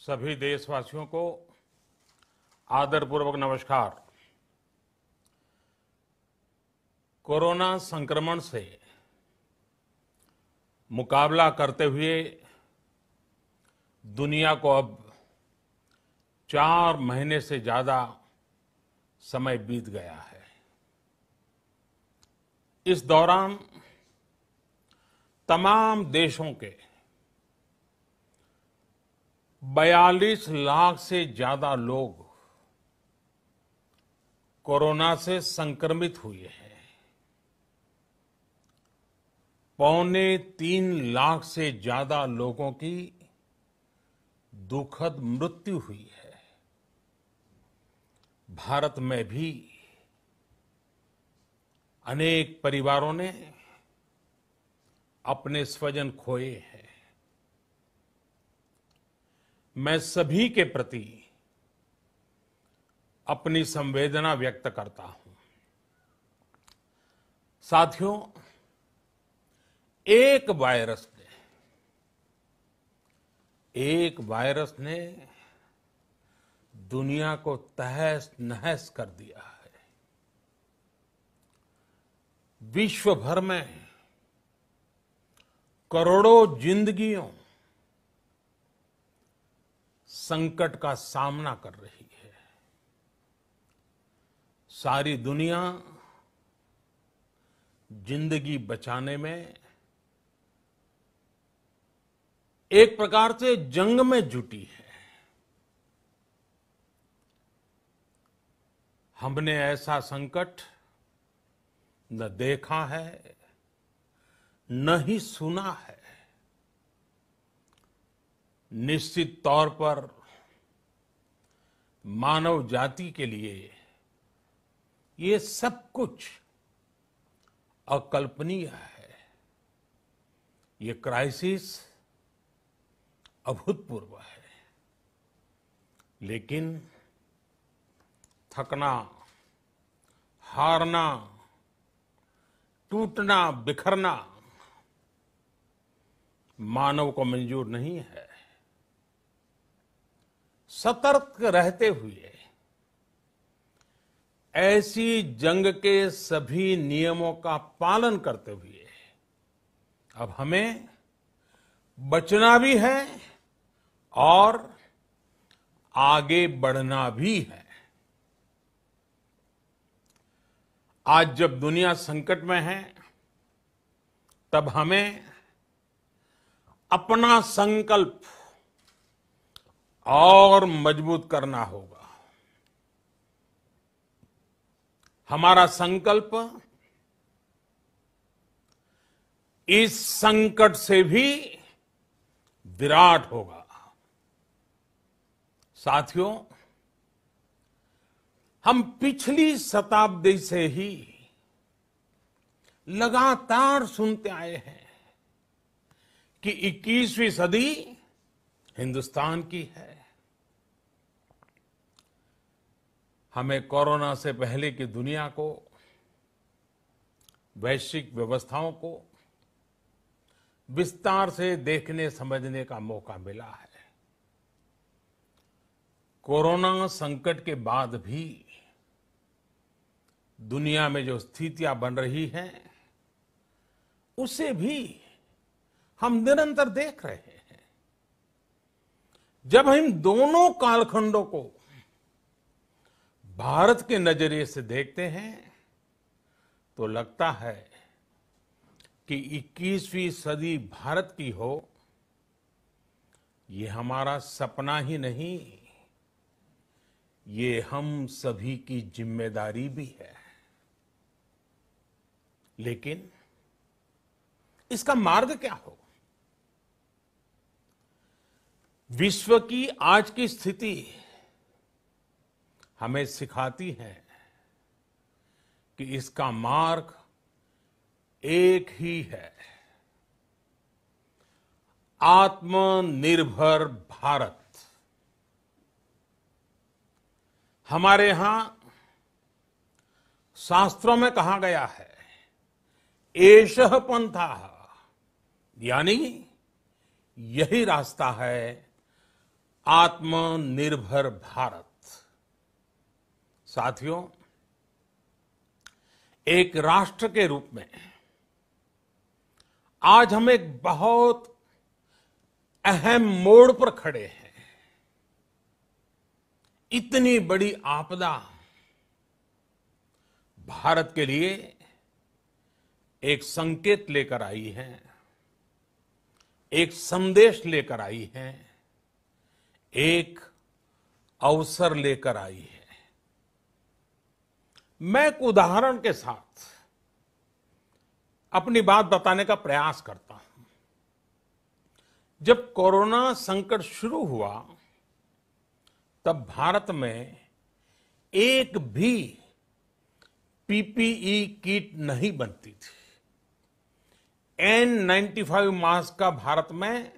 सभी देशवासियों को आदरपूर्वक नमस्कार। कोरोना संक्रमण से मुकाबला करते हुए दुनिया को अब 4 महीने से ज्यादा समय बीत गया है। इस दौरान तमाम देशों के 42 लाख से ज्यादा लोग कोरोना से संक्रमित हुए हैं। 2.25 लाख से ज्यादा लोगों की दुखद मृत्यु हुई है। भारत में भी अनेक परिवारों ने अपने स्वजन खोए हैं। मैं सभी के प्रति अपनी संवेदना व्यक्त करता हूं। साथियों, एक वायरस ने दुनिया को तहस नहस कर दिया है। विश्व भर में करोड़ों जिंदगियों संकट का सामना कर रही है। सारी दुनिया जिंदगी बचाने में एक प्रकार से जंग में जुटी है। हमने ऐसा संकट न देखा है, न ही सुना है। निश्चित तौर पर मानव जाति के लिए ये सब कुछ अकल्पनीय है। ये क्राइसिस अभूतपूर्व है। लेकिन थकना, हारना, टूटना, बिखरना मानव को मंजूर नहीं है। सतर्क रहते हुए ऐसी जंग के सभी नियमों का पालन करते हुए अब हमें बचना भी है और आगे बढ़ना भी है। आज जब दुनिया संकट में है, तब हमें अपना संकल्प और मजबूत करना होगा। हमारा संकल्प इस संकट से भी विराट होगा। साथियों, हम पिछली शताब्दी से ही लगातार सुनते आए हैं कि 21वीं सदी हिंदुस्तान की है। हमें कोरोना से पहले की दुनिया को, वैश्विक व्यवस्थाओं को विस्तार से देखने समझने का मौका मिला है। कोरोना संकट के बाद भी दुनिया में जो स्थितियां बन रही हैं, उसे भी हम निरंतर देख रहे हैं। जब हम दोनों कालखंडों को भारत के नजरिए से देखते हैं तो लगता है कि 21वीं सदी भारत की हो, ये हमारा सपना ही नहीं, ये हम सभी की जिम्मेदारी भी है। लेकिन इसका मार्ग क्या हो? विश्व की आज की स्थिति हमें सिखाती है कि इसका मार्ग एक ही है, आत्मनिर्भर भारत। हमारे यहां शास्त्रों में कहा गया है, एषः पंथः, यानी यही रास्ता है आत्मनिर्भर भारत। साथियों, एक राष्ट्र के रूप में आज हम एक बहुत अहम मोड़ पर खड़े हैं। इतनी बड़ी आपदा भारत के लिए एक संकेत लेकर आई है, एक संदेश लेकर आई है, एक अवसर लेकर आई है। मैं एक उदाहरण के साथ अपनी बात बताने का प्रयास करता हूं। जब कोरोना संकट शुरू हुआ, तब भारत में एक भी पीपीई किट नहीं बनती थी। N95 मास्क का भारत में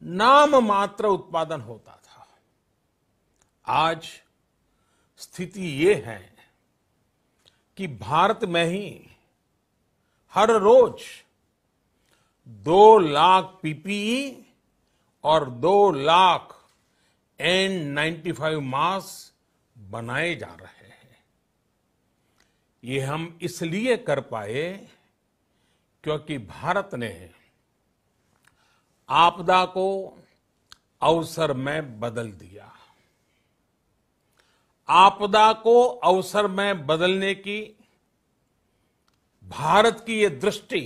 नाम मात्र उत्पादन होता था। आज स्थिति ये है कि भारत में ही हर रोज 2 लाख पीपीई और 2 लाख N95 मास्क बनाए जा रहे हैं। ये हम इसलिए कर पाए क्योंकि भारत ने आपदा को अवसर में बदल दिया। आपदा को अवसर में बदलने की भारत की ये दृष्टि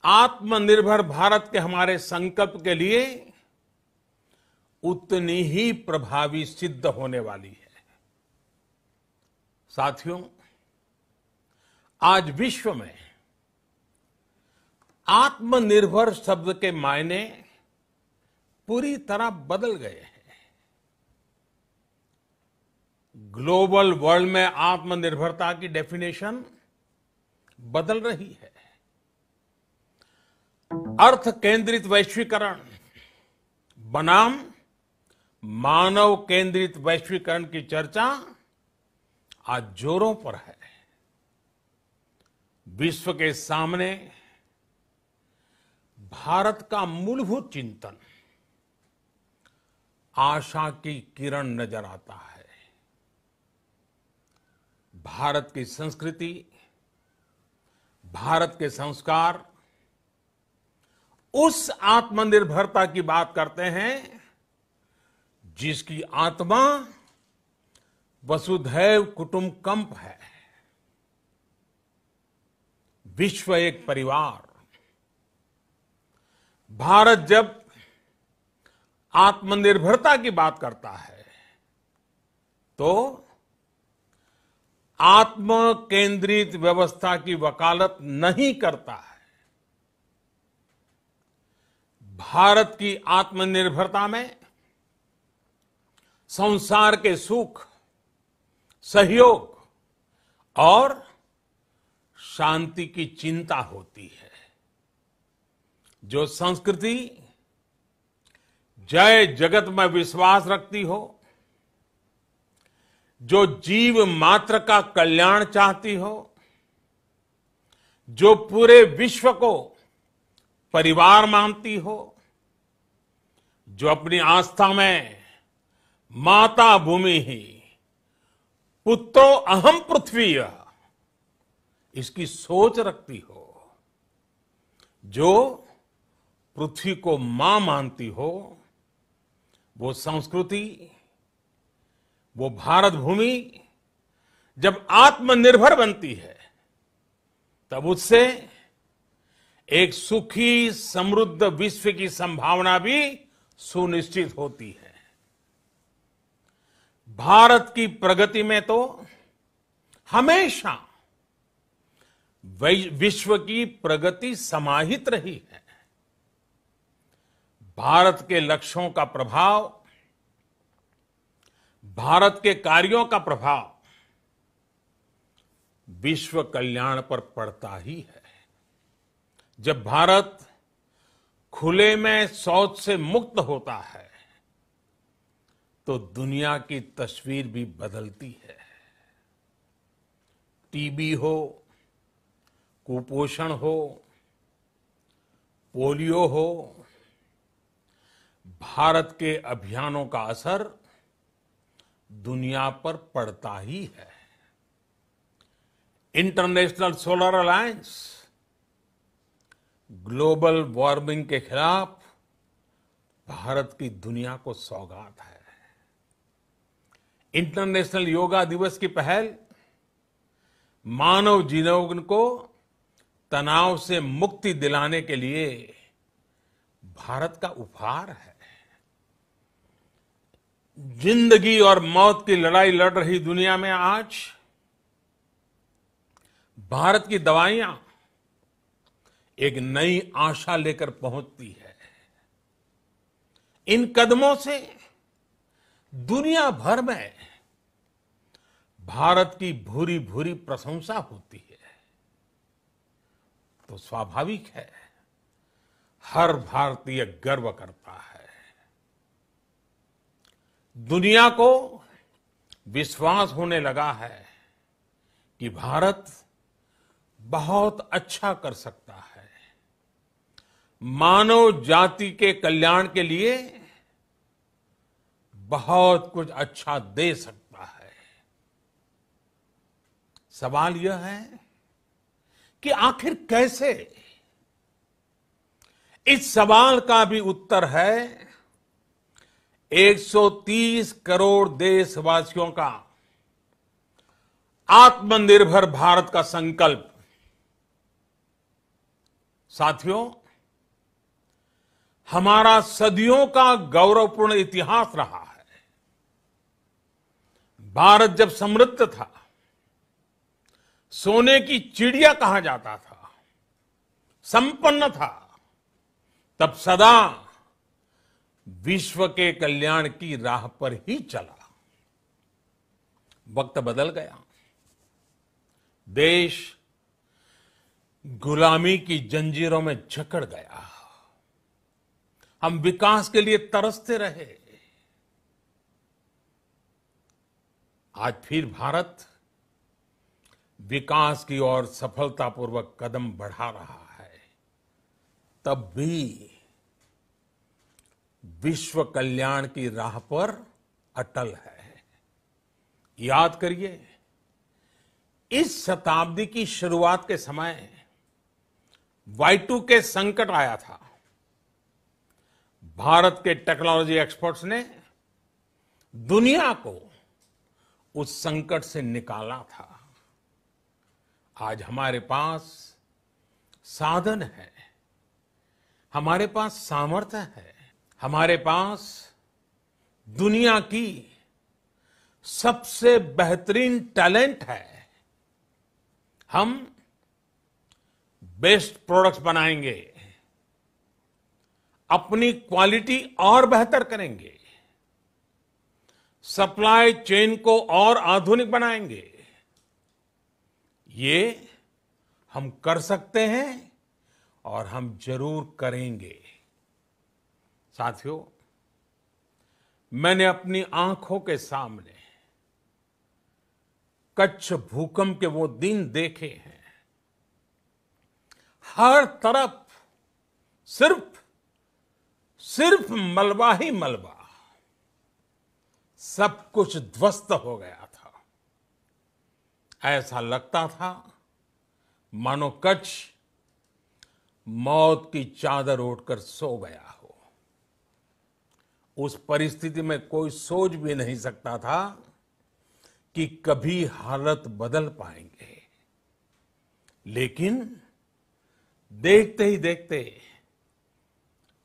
आत्मनिर्भर भारत के हमारे संकल्प के लिए उतनी ही प्रभावी सिद्ध होने वाली है। साथियों, आज विश्व में आत्मनिर्भर शब्द के मायने पूरी तरह बदल गए हैं। ग्लोबल वर्ल्ड में आत्मनिर्भरता की डेफिनेशन बदल रही है। अर्थ केंद्रित वैश्वीकरण बनाम मानव केंद्रित वैश्वीकरण की चर्चा आज जोरों पर है। विश्व के सामने भारत का मूलभूत चिंतन आशा की किरण नजर आता है। भारत की संस्कृति, भारत के संस्कार उस आत्मनिर्भरता की बात करते हैं जिसकी आत्मा वसुधैव कुटुंबकम है। विश्व एक परिवार। भारत जब आत्मनिर्भरता की बात करता है तो आत्म केंद्रित व्यवस्था की वकालत नहीं करता है। भारत की आत्मनिर्भरता में संसार के सुख, सहयोग और शांति की चिंता होती है। जो संस्कृति जय जगत में विश्वास रखती हो, जो जीव मात्र का कल्याण चाहती हो, जो पूरे विश्व को परिवार मानती हो, जो अपनी आस्था में माता भूमि ही पुत्रो अहम पृथ्वी इसकी सोच रखती हो, जो पृथ्वी को मां मानती हो, वो संस्कृति, वो भारत भूमि जब आत्मनिर्भर बनती है तब उससे एक सुखी समृद्ध विश्व की संभावना भी सुनिश्चित होती है। भारत की प्रगति में तो हमेशा विश्व की प्रगति समाहित रही है। भारत के लक्ष्यों का प्रभाव, भारत के कार्यों का प्रभाव विश्व कल्याण पर पड़ता ही है। जब भारत खुले में शौच से मुक्त होता है तो दुनिया की तस्वीर भी बदलती है। टीबी हो, कुपोषण हो, पोलियो हो, भारत के अभियानों का असर दुनिया पर पड़ता ही है। International solar alliance global warming के खिलाफ भारत की दुनिया को सौगात है। इंटरनेशनल योगा दिवस की पहल मानव जीवन को तनाव से मुक्ति दिलाने के लिए भारत का उपहार है। जिंदगी और मौत की लड़ाई लड़ रही दुनिया में आज भारत की दवाइयां एक नई आशा लेकर पहुंचती है। इन कदमों से दुनिया भर में भारत की भूरी भूरी प्रशंसा होती है। तो स्वाभाविक है, हर भारतीय गर्व करता है। दुनिया को विश्वास होने लगा है कि भारत बहुत अच्छा कर सकता है, मानव जाति के कल्याण के लिए बहुत कुछ अच्छा दे सकता है। सवाल यह है कि आखिर कैसे? इस सवाल का भी उत्तर है 130 करोड़ देशवासियों का आत्मनिर्भर भारत का संकल्प। साथियों, हमारा सदियों का गौरवपूर्ण इतिहास रहा है। भारत जब समृद्ध था, सोने की चिड़िया कहा जाता था, संपन्न था, तब सदा विश्व के कल्याण की राह पर ही चला। वक्त बदल गया, देश गुलामी की जंजीरों में जकड़ गया। हम विकास के लिए तरसते रहे। आज फिर भारत विकास की ओर सफलतापूर्वक कदम बढ़ा रहा है। तब भी विश्व कल्याण की राह पर अटल है। याद करिए, इस शताब्दी की शुरुआत के समय Y2K संकट आया था। भारत के टेक्नोलॉजी एक्सपर्ट्स ने दुनिया को उस संकट से निकाला था। आज हमारे पास साधन है, हमारे पास सामर्थ्य है, हमारे पास दुनिया की सबसे बेहतरीन टैलेंट है। हम बेस्ट प्रोडक्ट्स बनाएंगे, अपनी क्वालिटी और बेहतर करेंगे, सप्लाई चेन को और आधुनिक बनाएंगे। ये हम कर सकते हैं और हम जरूर करेंगे। साथियों, मैंने अपनी आंखों के सामने कच्छ भूकंप के वो दिन देखे हैं। हर तरफ सिर्फ मलबा ही मलबा, सब कुछ ध्वस्त हो गया था। ऐसा लगता था मानो कच्छ मौत की चादर ओढ़कर सो गया हो। उस परिस्थिति में कोई सोच भी नहीं सकता था कि कभी हालत बदल पाएंगे। लेकिन देखते ही देखते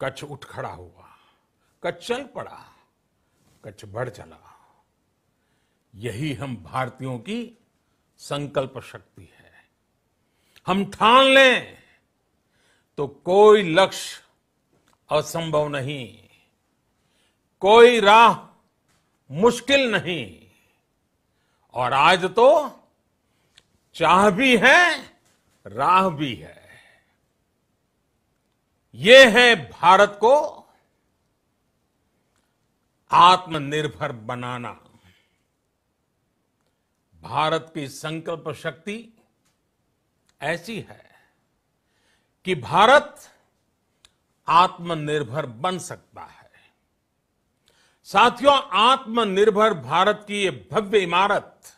कच्छ उठ खड़ा हुआ, कच्छ चल पड़ा, कच्छ बढ़ चला। यही हम भारतीयों की संकल्प शक्ति है। हम ठान लें तो कोई लक्ष्य असंभव नहीं, कोई राह मुश्किल नहीं। और आज तो चाह भी है, राह भी है। ये है भारत को आत्मनिर्भर बनाना। भारत की संकल्प शक्ति ऐसी है कि भारत आत्मनिर्भर बन सकता है। साथियों, आत्मनिर्भर भारत की ये भव्य इमारत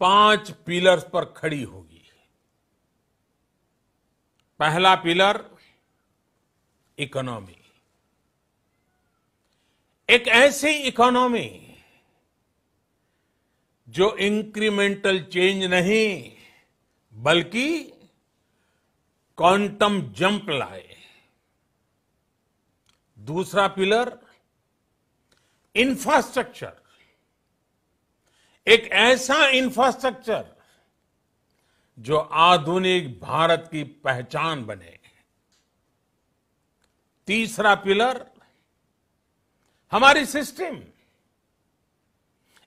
5 पिलर्स पर खड़ी होगी। पहला पिलर इकोनॉमी। एक ऐसी इकोनॉमी जो इंक्रीमेंटल चेंज नहीं बल्कि क्वांटम जंप लाए। दूसरा पिलर इंफ्रास्ट्रक्चर। एक ऐसा इंफ्रास्ट्रक्चर जो आधुनिक भारत की पहचान बने। तीसरा पिलर हमारी सिस्टम।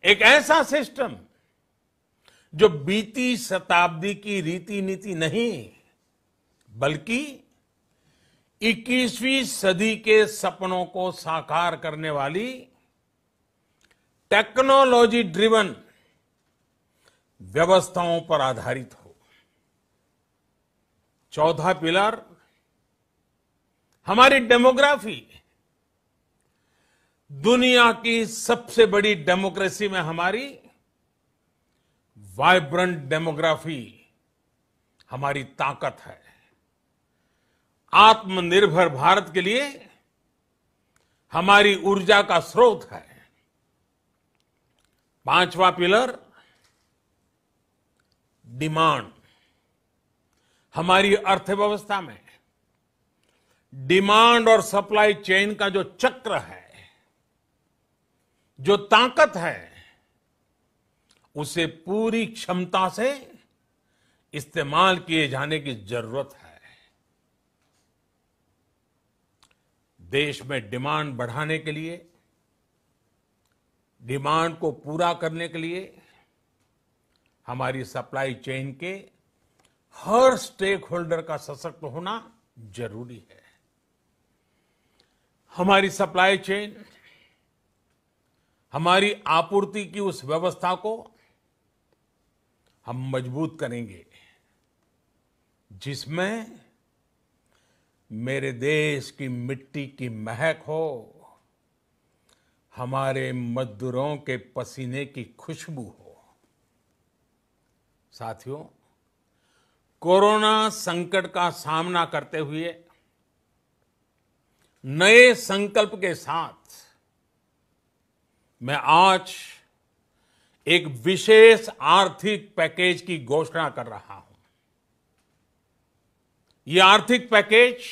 एक ऐसा सिस्टम जो बीती शताब्दी की रीति नीति नहीं बल्कि 21वीं सदी के सपनों को साकार करने वाली टेक्नोलॉजी ड्रिवन व्यवस्थाओं पर आधारित हो। चौथा पिलर हमारी डेमोग्राफी। दुनिया की सबसे बड़ी डेमोक्रेसी में हमारी वाइब्रेंट डेमोग्राफी हमारी ताकत है। आत्मनिर्भर भारत के लिए हमारी ऊर्जा का स्रोत है। पांचवा पिलर डिमांड। हमारी अर्थव्यवस्था में डिमांड और सप्लाई चेन का जो चक्र है, जो ताकत है, उसे पूरी क्षमता से इस्तेमाल किए जाने की जरूरत है। देश में डिमांड बढ़ाने के लिए, डिमांड को पूरा करने के लिए हमारी सप्लाई चेन के हर स्टेक होल्डर का सशक्त होना जरूरी है। हमारी सप्लाई चेन, हमारी आपूर्ति की उस व्यवस्था को हम मजबूत करेंगे जिसमें मेरे देश की मिट्टी की महक हो, हमारे मजदूरों के पसीने की खुशबू हो। साथियों, कोरोना संकट का सामना करते हुए नए संकल्प के साथ मैं आज एक विशेष आर्थिक पैकेज की घोषणा कर रहा हूं। यह आर्थिक पैकेज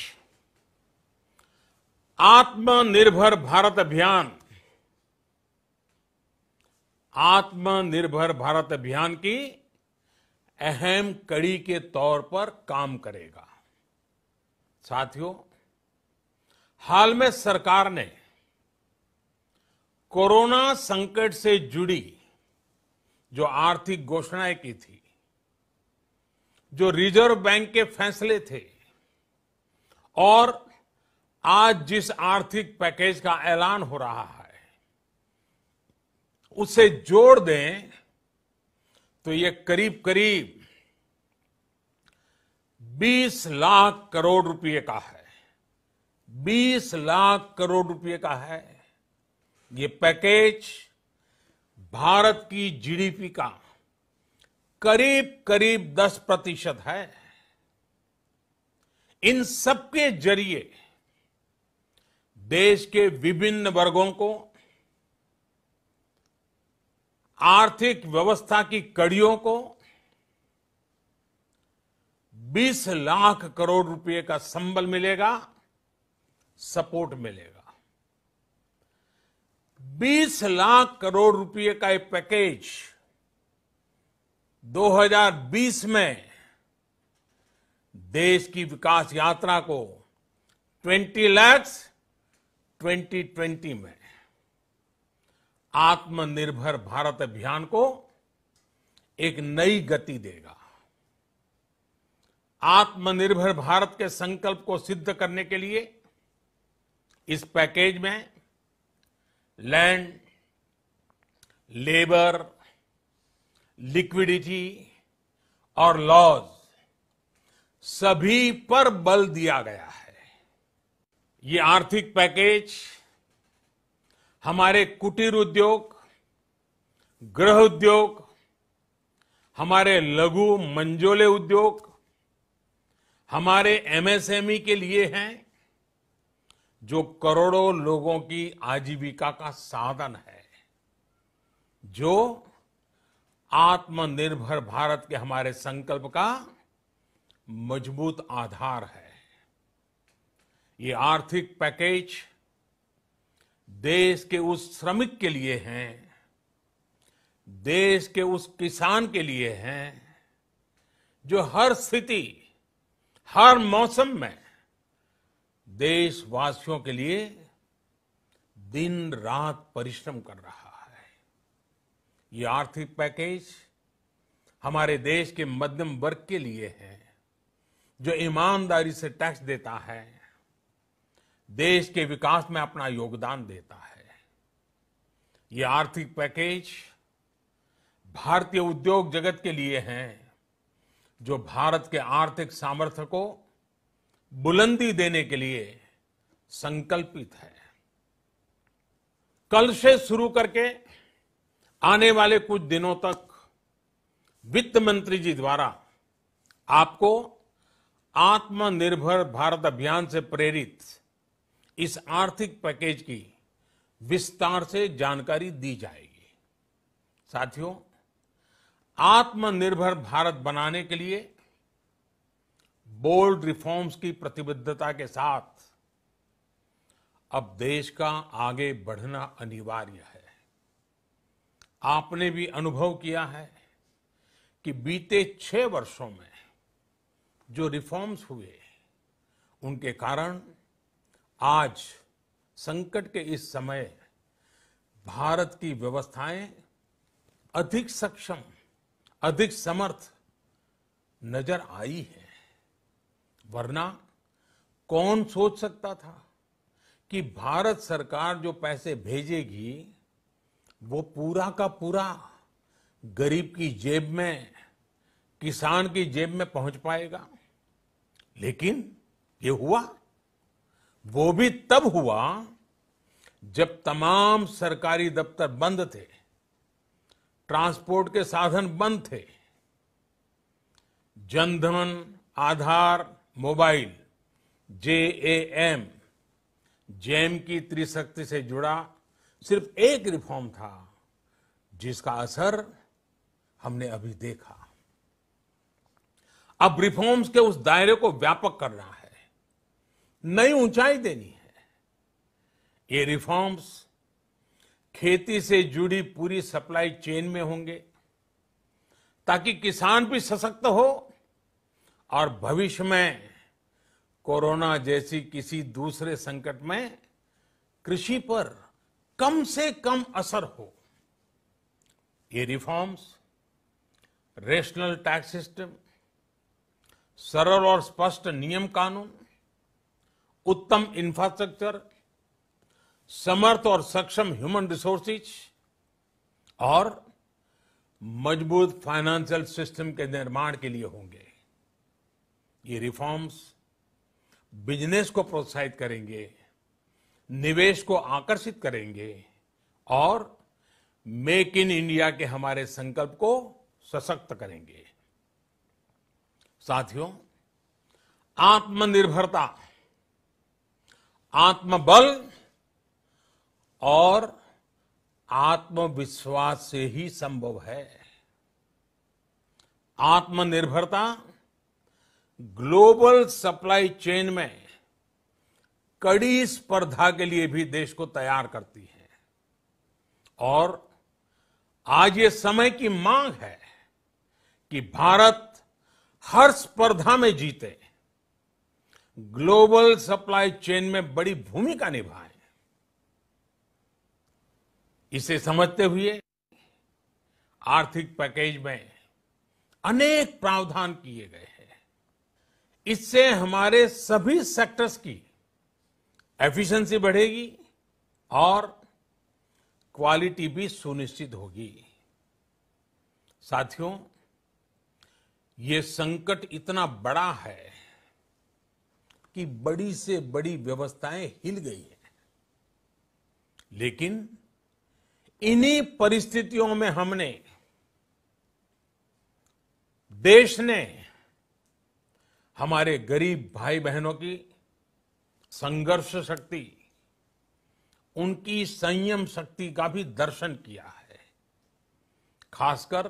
आत्मनिर्भर भारत अभियान, आत्मनिर्भर भारत अभियान की अहम कड़ी के तौर पर काम करेगा। साथियों, हाल में सरकार ने कोरोना संकट से जुड़ी जो आर्थिक घोषणाएं की थी, जो रिजर्व बैंक के फैसले थे और आज जिस आर्थिक पैकेज का ऐलान हो रहा है, उसे जोड़ दें तो ये करीब करीब 20 लाख करोड़ रुपए का है। 20 लाख करोड़ रुपए का है। ये पैकेज भारत की जीडीपी का करीब करीब 10% है। इन सबके जरिए देश के विभिन्न वर्गों को आर्थिक व्यवस्था की कड़ियों को 20 लाख करोड़ रुपए का संबल मिलेगा, सपोर्ट मिलेगा। 20 लाख करोड़ रुपए का एक पैकेज 2020 में देश की विकास यात्रा को 20 लाख 2020 में आत्मनिर्भर भारत अभियान को एक नई गति देगा। आत्मनिर्भर भारत के संकल्प को सिद्ध करने के लिए इस पैकेज में लैंड, लेबर, लिक्विडिटी और लॉज सभी पर बल दिया गया है। ये आर्थिक पैकेज हमारे कुटीर उद्योग, गृह उद्योग, हमारे लघु मंझोले उद्योग, हमारे एमएसएमई के लिए हैं, जो करोड़ों लोगों की आजीविका का साधन है, जो आत्मनिर्भर भारत के हमारे संकल्प का मजबूत आधार है। ये आर्थिक पैकेज देश के उस श्रमिक के लिए हैं, देश के उस किसान के लिए हैं, जो हर स्थिति, हर मौसम में देशवासियों के लिए दिन रात परिश्रम कर रहा है। ये आर्थिक पैकेज हमारे देश के मध्यम वर्ग के लिए है, जो ईमानदारी से टैक्स देता है, देश के विकास में अपना योगदान देता है। ये आर्थिक पैकेज भारतीय उद्योग जगत के लिए हैं, जो भारत के आर्थिक सामर्थ्य को बुलंदी देने के लिए संकल्पित है। कल से शुरू करके आने वाले कुछ दिनों तक वित्त मंत्री जी द्वारा आपको आत्मनिर्भर भारत अभियान से प्रेरित इस आर्थिक पैकेज की विस्तार से जानकारी दी जाएगी। साथियों, आत्मनिर्भर भारत बनाने के लिए बोल्ड रिफॉर्म्स की प्रतिबद्धता के साथ अब देश का आगे बढ़ना अनिवार्य है। आपने भी अनुभव किया है कि बीते 6 वर्षों में जो रिफॉर्म्स हुए, उनके कारण आज संकट के इस समय भारत की व्यवस्थाएं अधिक सक्षम, अधिक समर्थ नजर आई है। वरना कौन सोच सकता था कि भारत सरकार जो पैसे भेजेगी वो पूरा का पूरा गरीब की जेब में, किसान की जेब में पहुंच पाएगा। लेकिन ये हुआ, वो भी तब हुआ जब तमाम सरकारी दफ्तर बंद थे, ट्रांसपोर्ट के साधन बंद थे। जनधन, आधार, मोबाइल, जेएएम, जैम की त्रिशक्ति से जुड़ा सिर्फ एक रिफॉर्म था, जिसका असर हमने अभी देखा। अब रिफॉर्म्स के उस दायरे को व्यापक करना है, नई ऊंचाई देनी है। ये रिफॉर्म्स खेती से जुड़ी पूरी सप्लाई चेन में होंगे, ताकि किसान भी सशक्त हो और भविष्य में कोरोना जैसी किसी दूसरे संकट में कृषि पर कम से कम असर हो। ये रिफॉर्म्स रेशनल टैक्स सिस्टम, सरल और स्पष्ट नियम कानून, उत्तम इंफ्रास्ट्रक्चर, समर्थ और सक्षम ह्यूमन रिसोर्सेज और मजबूत फाइनेंशियल सिस्टम के निर्माण के लिए होंगे। ये रिफॉर्म्स बिजनेस को प्रोत्साहित करेंगे, निवेश को आकर्षित करेंगे और मेक इन इंडिया के हमारे संकल्प को सशक्त करेंगे। साथियों, आत्मनिर्भरता, आत्मबल और आत्मविश्वास से ही संभव है। आत्मनिर्भरता ग्लोबल सप्लाई चेन में कड़ी स्पर्धा के लिए भी देश को तैयार करती है और आज ये समय की मांग है कि भारत हर स्पर्धा में जीते, ग्लोबल सप्लाई चेन में बड़ी भूमिका निभाए। इसे समझते हुए आर्थिक पैकेज में अनेक प्रावधान किए गए हैं। इससे हमारे सभी सेक्टर्स की एफिशिएंसी बढ़ेगी और क्वालिटी भी सुनिश्चित होगी। साथियों, ये संकट इतना बड़ा है कि बड़ी से बड़ी व्यवस्थाएं हिल गई हैं। लेकिन इन्हीं परिस्थितियों में देश ने हमारे गरीब भाई बहनों की संघर्ष शक्ति, उनकी संयम शक्ति का भी दर्शन किया है। खासकर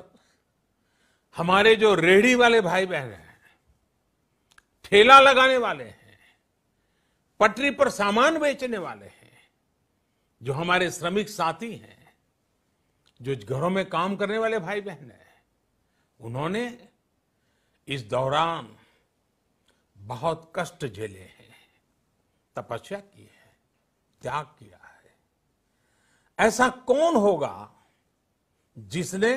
हमारे जो रेहड़ी वाले भाई बहन हैं, ठेला लगाने वाले हैं, पटरी पर सामान बेचने वाले हैं, जो हमारे श्रमिक साथी हैं, जो घरों में काम करने वाले भाई बहन हैं, उन्होंने इस दौरान बहुत कष्ट झेले हैं, तपस्या की है, त्याग किया है। ऐसा कौन होगा जिसने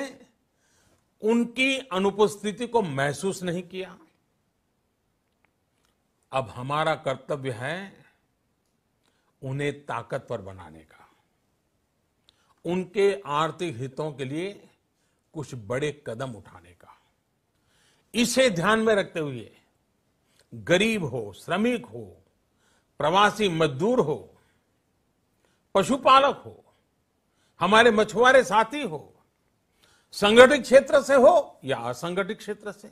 उनकी अनुपस्थिति को महसूस नहीं किया? अब हमारा कर्तव्य है उन्हें ताकतवर बनाने का, उनके आर्थिक हितों के लिए कुछ बड़े कदम उठाने का। इसे ध्यान में रखते हुए गरीब हो, श्रमिक हो, प्रवासी मजदूर हो, पशुपालक हो, हमारे मछुआरे साथी हो, संगठित क्षेत्र से हो या असंगठित क्षेत्र से,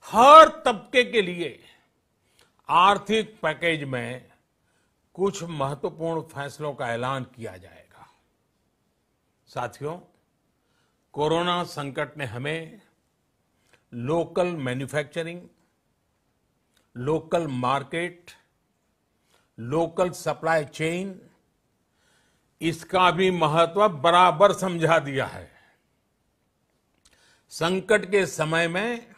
हर तबके के लिए आर्थिक पैकेज में कुछ महत्वपूर्ण फैसलों का ऐलान किया जाएगा। साथियों, कोरोना संकट ने हमें local manufacturing, local market, local supply chain, इसका भी महत्व बराबर समझा दिया है। संकट के समय में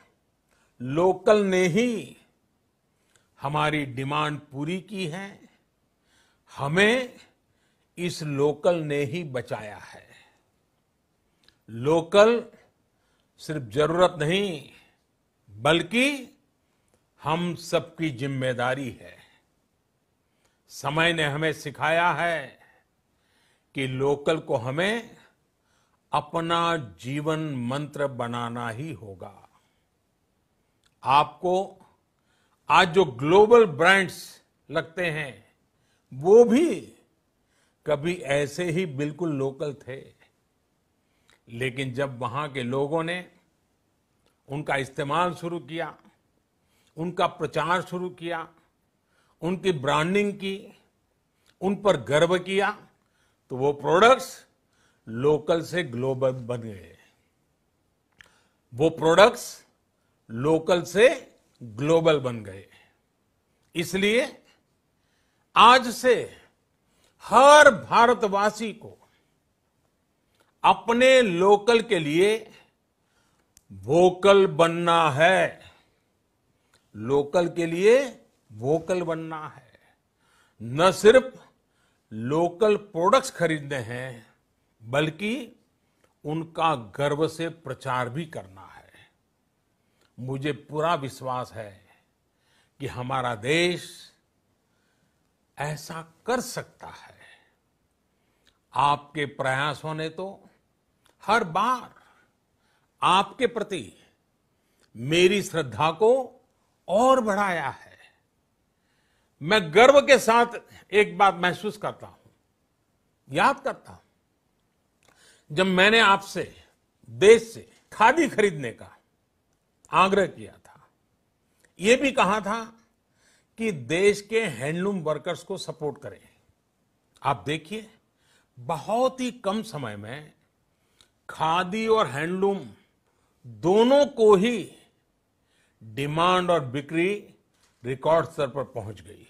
लोकल ने ही हमारी डिमांड पूरी की है, हमें इस लोकल ने ही बचाया है। लोकल सिर्फ जरूरत नहीं, बल्कि हम सबकी जिम्मेदारी है। समय ने हमें सिखाया है कि लोकल को हमें अपना जीवन मंत्र बनाना ही होगा। आपको आज जो ग्लोबल ब्रांड्स लगते हैं, वो भी कभी ऐसे ही बिल्कुल लोकल थे, लेकिन जब वहां के लोगों ने उनका इस्तेमाल शुरू किया, उनका प्रचार शुरू किया, उनकी ब्रांडिंग की, उन पर गर्व किया, तो वो प्रोडक्ट्स लोकल से ग्लोबल बन गए। वो प्रोडक्ट्स लोकल से ग्लोबल बन गए। इसलिए आज से हर भारतवासी को अपने लोकल के लिए वोकल बनना है। लोकल के लिए वोकल बनना है। न सिर्फ लोकल प्रोडक्ट्स खरीदने हैं, बल्कि उनका गर्व से प्रचार भी करना है। मुझे पूरा विश्वास है कि हमारा देश ऐसा कर सकता है। आपके प्रयासों ने तो हर बार आपके प्रति मेरी श्रद्धा को और बढ़ाया है। मैं गर्व के साथ एक बात महसूस करता हूं, याद करता हूं, जब मैंने आपसे देश से खादी खरीदने का आग्रह किया था, यह भी कहा था कि देश के हैंडलूम वर्कर्स को सपोर्ट करें। आप देखिए, बहुत ही कम समय में खादी और हैंडलूम दोनों को ही डिमांड और बिक्री रिकॉर्ड स्तर पर पहुंच गई।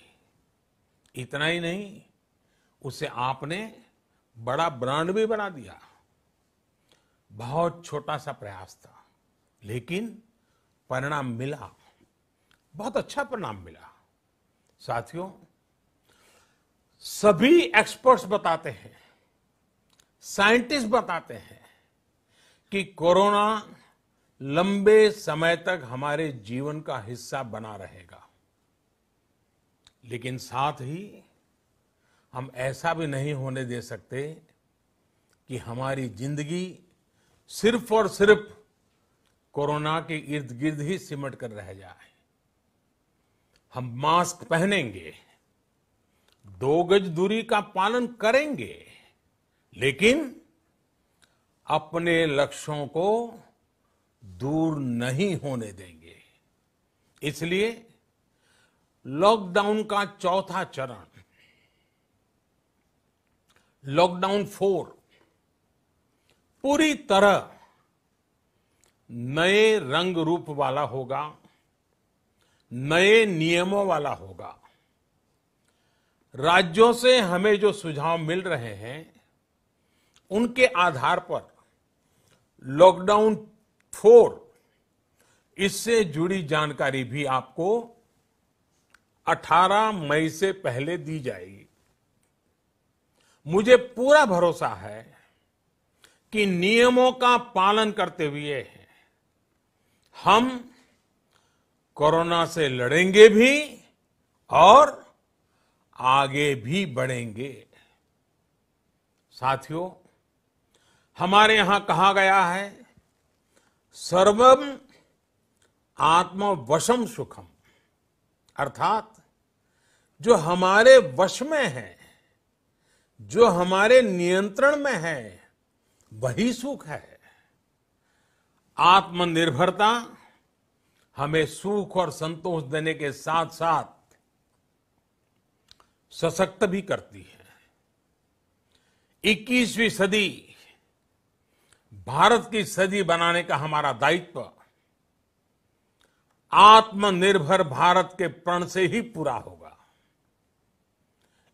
इतना ही नहीं, उसे आपने बड़ा ब्रांड भी बना दिया। बहुत छोटा सा प्रयास था, लेकिन परिणाम मिला, बहुत अच्छा परिणाम मिला। साथियों, सभी एक्सपर्ट्स बताते हैं, साइंटिस्ट बताते हैं कि कोरोना लंबे समय तक हमारे जीवन का हिस्सा बना रहेगा। लेकिन साथ ही हम ऐसा भी नहीं होने दे सकते कि हमारी जिंदगी सिर्फ और सिर्फ कोरोना के इर्द गिर्द ही सिमट कर रह जाए। हम मास्क पहनेंगे, 2 गज दूरी का पालन करेंगे, लेकिन अपने लक्ष्यों को दूर नहीं होने देंगे। इसलिए लॉकडाउन का चौथा चरण, लॉकडाउन 4, पूरी तरह नए रंग रूप वाला होगा, नए नियमों वाला होगा। राज्यों से हमें जो सुझाव मिल रहे हैं, उनके आधार पर लॉकडाउन 4, इससे जुड़ी जानकारी भी आपको 18 मई से पहले दी जाएगी। मुझे पूरा भरोसा है कि नियमों का पालन करते हुए हम कोरोना से लड़ेंगे भी और आगे भी बढ़ेंगे। साथियों, हमारे यहां कहा गया है, सर्वम आत्मवशम सुखम, अर्थात जो हमारे वश में है, जो हमारे नियंत्रण में है, वही सुख है। आत्मनिर्भरता हमें सुख और संतोष देने के साथ साथ सशक्त भी करती है। 21वीं सदी भारत की सदी बनाने का हमारा दायित्व आत्मनिर्भर भारत के प्रण से ही पूरा होगा।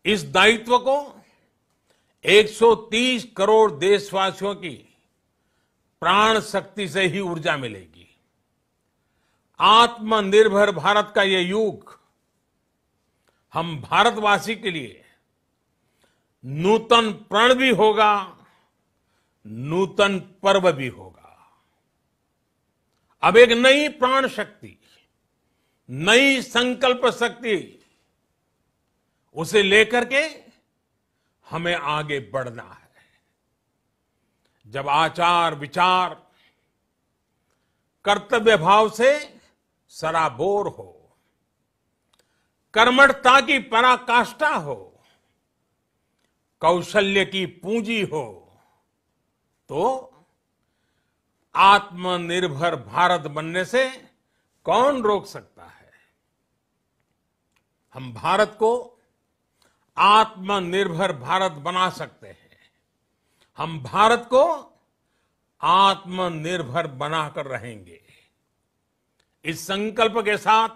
इस दायित्व को 130 करोड़ देशवासियों की प्राण शक्ति से ही ऊर्जा मिलेगी। आत्मनिर्भर भारत का ये युग हम भारतवासी के लिए नूतन प्रण भी होगा, नूतन पर्व भी होगा। अब एक नई प्राण शक्ति, नई संकल्प शक्ति, उसे लेकर के हमें आगे बढ़ना है। जब आचार विचार कर्तव्य भाव से सराबोर हो, कर्मठता की पराकाष्ठा हो, कौशल्य की पूंजी हो, तो आत्मनिर्भर भारत बनने से कौन रोक सकता है। हम भारत को आत्मनिर्भर भारत बना सकते हैं। हम भारत को आत्मनिर्भर बनाकर रहेंगे। इस संकल्प के साथ,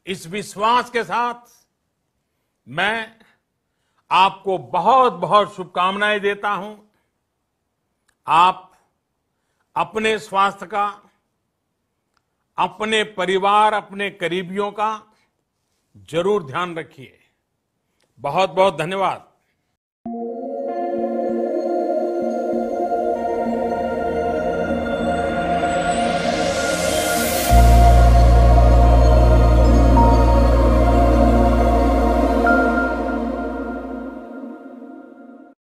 इस विश्वास के साथ मैं आपको बहुत बहुत शुभकामनाएं देता हूं। आप अपने स्वास्थ्य का, अपने परिवार, अपने करीबियों का जरूर ध्यान रखिए। बहुत बहुत धन्यवाद।